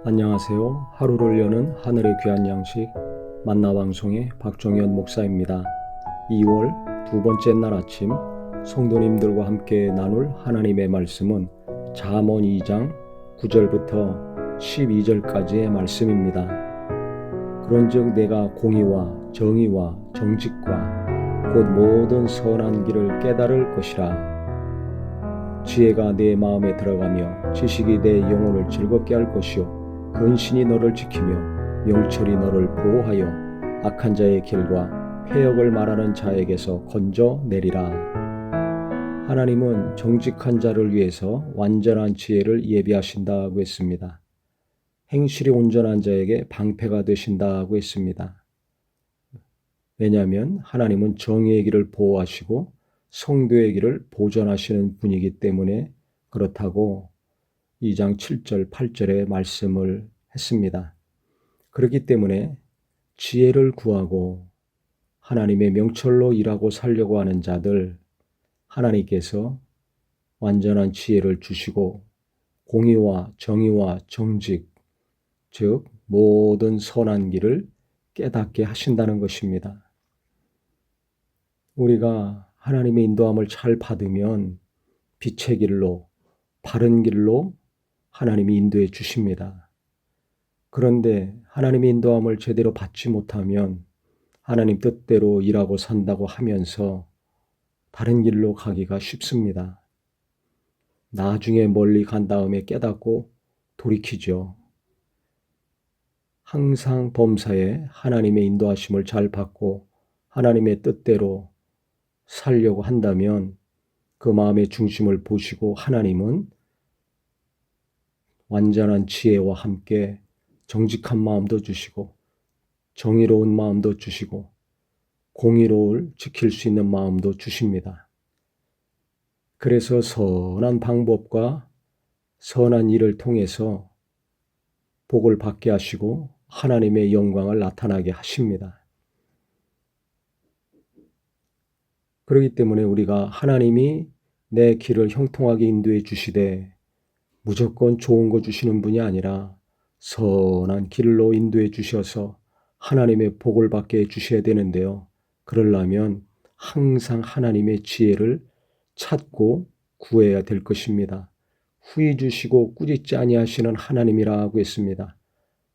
안녕하세요. 하루를 여는 하늘의 귀한 양식 만나방송의 박종현 목사입니다. 2월 두 번째 날 아침 성도님들과 함께 나눌 하나님의 말씀은 잠언 2장 9절부터 12절까지의 말씀입니다. 그런즉 내가 공의와 정의와 정직과 곧 모든 선한 길을 깨달을 것이라. 지혜가 내 마음에 들어가며 지식이 내 영혼을 즐겁게 할 것이요 근신이 너를 지키며 명철이 너를 보호하여 악한 자의 길과 패역을 말하는 자에게서 건져내리라. 하나님은 정직한 자를 위해서 완전한 지혜를 예비하신다고 했습니다. 행실이 온전한 자에게 방패가 되신다고 했습니다. 왜냐하면 하나님은 정의의 길을 보호하시고 성도의 길을 보존하시는 분이기 때문에 그렇다고 2장 7절 8절의 말씀을 했습니다. 그렇기 때문에 지혜를 구하고 하나님의 명철로 일하고 살려고 하는 자들, 하나님께서 완전한 지혜를 주시고 공의와 정의와 정직, 즉 모든 선한 길을 깨닫게 하신다는 것입니다. 우리가 하나님의 인도함을 잘 받으면 빛의 길로, 바른 길로 하나님이 인도해 주십니다. 그런데 하나님의 인도함을 제대로 받지 못하면 하나님 뜻대로 일하고 산다고 하면서 다른 길로 가기가 쉽습니다. 나중에 멀리 간 다음에 깨닫고 돌이키죠. 항상 범사에 하나님의 인도하심을 잘 받고 하나님의 뜻대로 살려고 한다면 그 마음의 중심을 보시고 하나님은 완전한 지혜와 함께 정직한 마음도 주시고 정의로운 마음도 주시고 공의로울 지킬 수 있는 마음도 주십니다. 그래서 선한 방법과 선한 일을 통해서 복을 받게 하시고 하나님의 영광을 나타나게 하십니다. 그렇기 때문에 우리가 하나님이 내 길을 형통하게 인도해 주시되 무조건 좋은 거 주시는 분이 아니라 선한 길로 인도해 주셔서 하나님의 복을 받게 해 주셔야 되는데요. 그러려면 항상 하나님의 지혜를 찾고 구해야 될 것입니다. 후히 주시고 꾸짖지 아니하시는 하나님이라고 했습니다.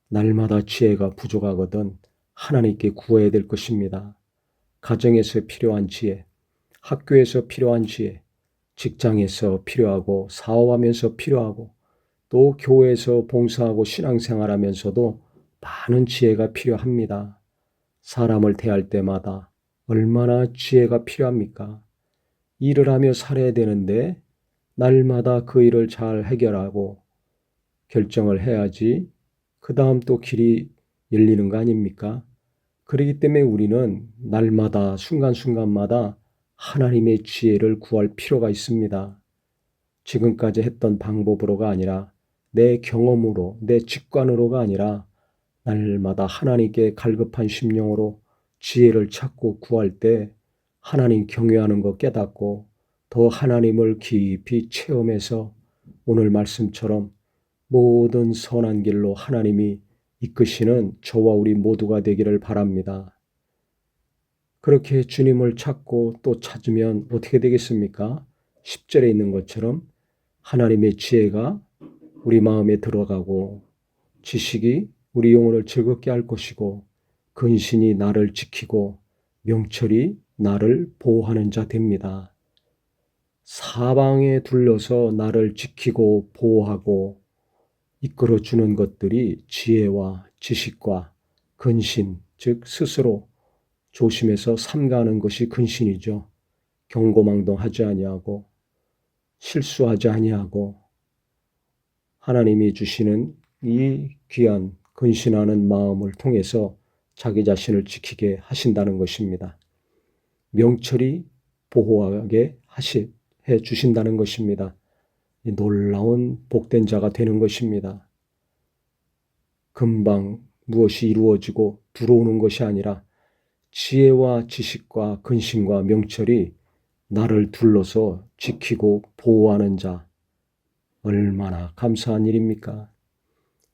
날마다 지혜가 부족하거든 하나님께 구해야 될 것입니다. 가정에서 필요한 지혜, 학교에서 필요한 지혜, 직장에서 필요하고 사업하면서 필요하고 또 교회에서 봉사하고 신앙생활하면서도 많은 지혜가 필요합니다. 사람을 대할 때마다 얼마나 지혜가 필요합니까? 일을 하며 살아야 되는데 날마다 그 일을 잘 해결하고 결정을 해야지 그 다음 또 길이 열리는 거 아닙니까? 그렇기 때문에 우리는 날마다 순간순간마다 하나님의 지혜를 구할 필요가 있습니다. 지금까지 했던 방법으로가 아니라 내 경험으로, 내 직관으로가 아니라 날마다 하나님께 갈급한 심령으로 지혜를 찾고 구할 때 하나님 경외하는 것 깨닫고 더 하나님을 깊이 체험해서 오늘 말씀처럼 모든 선한 길로 하나님이 이끄시는 저와 우리 모두가 되기를 바랍니다. 그렇게 주님을 찾고 또 찾으면 어떻게 되겠습니까? 10절에 있는 것처럼 하나님의 지혜가 우리 마음에 들어가고 지식이 우리 영혼을 즐겁게 할 것이고 근신이 나를 지키고 명철이 나를 보호하는 자 됩니다. 사방에 둘러서 나를 지키고 보호하고 이끌어주는 것들이 지혜와 지식과 근신, 즉 스스로 조심해서 삼가하는 것이 근신이죠. 경고망동하지 아니하고 실수하지 아니하고 하나님이 주시는 이 귀한 근신하는 마음을 통해서 자기 자신을 지키게 하신다는 것입니다. 명철이 보호하게 해 주신다는 것입니다. 놀라운 복된 자가 되는 것입니다. 금방 무엇이 이루어지고 들어오는 것이 아니라 지혜와 지식과 근신과 명철이 나를 둘러서 지키고 보호하는 자, 얼마나 감사한 일입니까?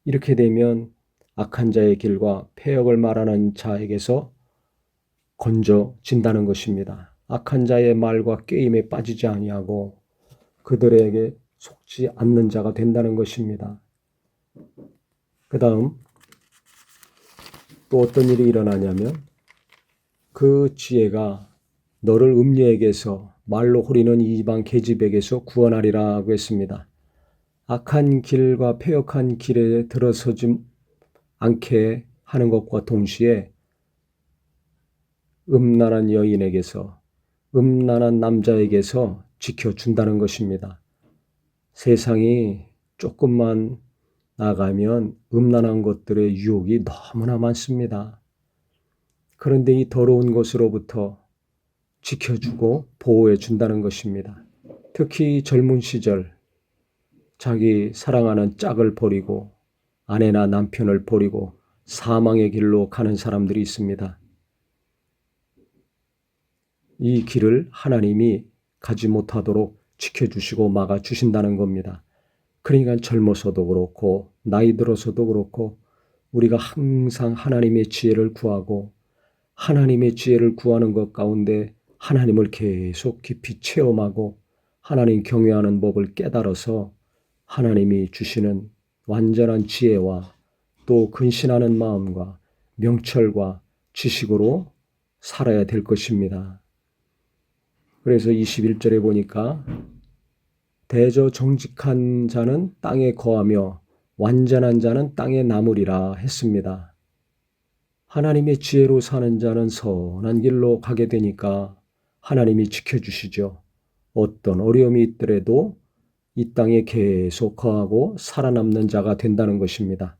이렇게 되면 악한 자의 길과 패역을 말하는 자에게서 건져진다는 것입니다. 악한 자의 말과 게임에 빠지지 아니하고 그들에게 속지 않는 자가 된다는 것입니다. 그 다음 또 어떤 일이 일어나냐면 그 지혜가 너를 음녀에게서 말로 호리는 이방 계집에게서 구원하리라고 했습니다. 악한 길과 패역한 길에 들어서지 않게 하는 것과 동시에 음란한 여인에게서 음란한 남자에게서 지켜준다는 것입니다. 세상이 조금만 나가면 음란한 것들의 유혹이 너무나 많습니다. 그런데 이 더러운 것으로부터 지켜주고 보호해 준다는 것입니다. 특히 젊은 시절 자기 사랑하는 짝을 버리고 아내나 남편을 버리고 사망의 길로 가는 사람들이 있습니다. 이 길을 하나님이 가지 못하도록 지켜주시고 막아주신다는 겁니다. 그러니까 젊어서도 그렇고 나이 들어서도 그렇고 우리가 항상 하나님의 지혜를 구하고 하나님의 지혜를 구하는 것 가운데 하나님을 계속 깊이 체험하고 하나님 경외하는 법을 깨달아서 하나님이 주시는 완전한 지혜와 또 근신하는 마음과 명철과 지식으로 살아야 될 것입니다. 그래서 21절에 보니까 대저 정직한 자는 땅에 거하며 완전한 자는 땅에 남으리라 했습니다. 하나님의 지혜로 사는 자는 선한 길로 가게 되니까 하나님이 지켜주시죠. 어떤 어려움이 있더라도 이 땅에 계속 거하고 살아남는 자가 된다는 것입니다.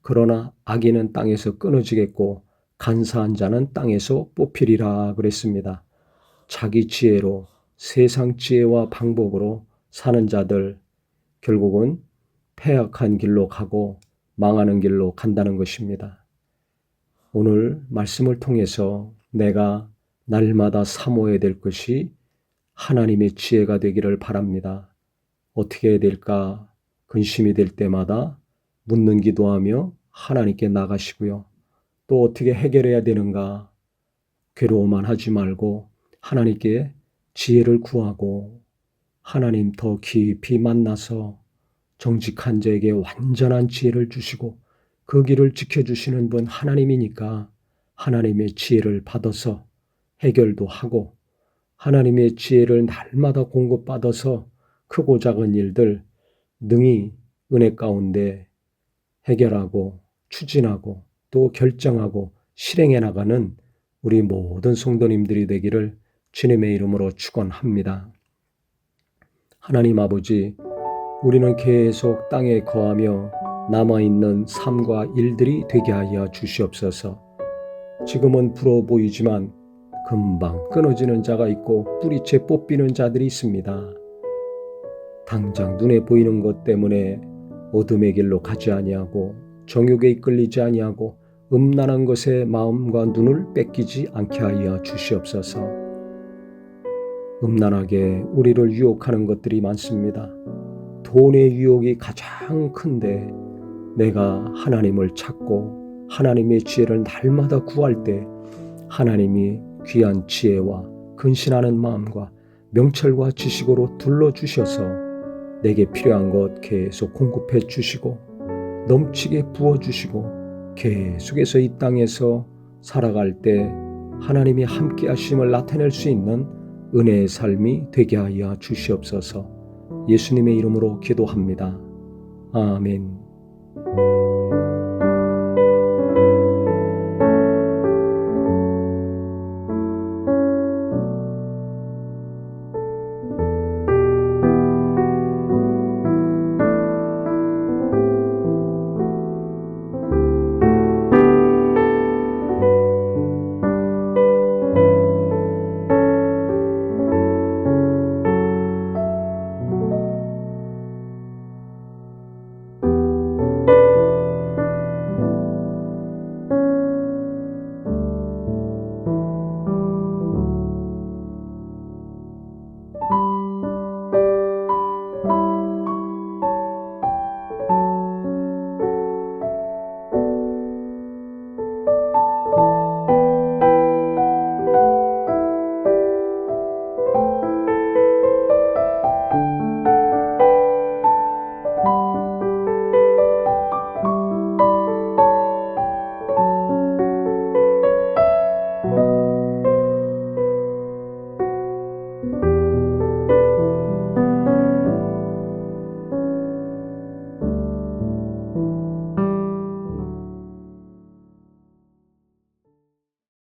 그러나 악인은 땅에서 끊어지겠고 간사한 자는 땅에서 뽑히리라 그랬습니다. 자기 지혜로 세상 지혜와 방법으로 사는 자들 결국은 패악한 길로 가고 망하는 길로 간다는 것입니다. 오늘 말씀을 통해서 내가 날마다 사모해야 될 것이 하나님의 지혜가 되기를 바랍니다. 어떻게 해야 될까 근심이 될 때마다 묻는 기도하며 하나님께 나가시고요. 또 어떻게 해결해야 되는가 괴로워만 하지 말고 하나님께 지혜를 구하고 하나님 더 깊이 만나서 정직한 자에게 완전한 지혜를 주시고 그 길을 지켜주시는 분 하나님이니까 하나님의 지혜를 받아서 해결도 하고 하나님의 지혜를 날마다 공급받아서 크고 작은 일들 능히 은혜 가운데 해결하고 추진하고 또 결정하고 실행해 나가는 우리 모든 성도님들이 되기를 주님의 이름으로 축원합니다. 하나님 아버지, 우리는 계속 땅에 거하며 남아있는 삶과 일들이 되게 하여 주시옵소서. 지금은 불어 보이지만 금방 끊어지는 자가 있고 뿌리채 뽑히는 자들이 있습니다. 당장 눈에 보이는 것 때문에 어둠의 길로 가지 아니하고 정욕에 이끌리지 아니하고 음란한 것에 마음과 눈을 뺏기지 않게 하여 주시옵소서. 음란하게 우리를 유혹하는 것들이 많습니다. 돈의 유혹이 가장 큰데 내가 하나님을 찾고 하나님의 지혜를 날마다 구할 때 하나님이 귀한 지혜와 근신하는 마음과 명철과 지식으로 둘러주셔서 내게 필요한 것 계속 공급해 주시고 넘치게 부어주시고 계속해서 이 땅에서 살아갈 때 하나님이 함께 하심을 나타낼 수 있는 은혜의 삶이 되게 하여 주시옵소서. 예수님의 이름으로 기도합니다. 아멘.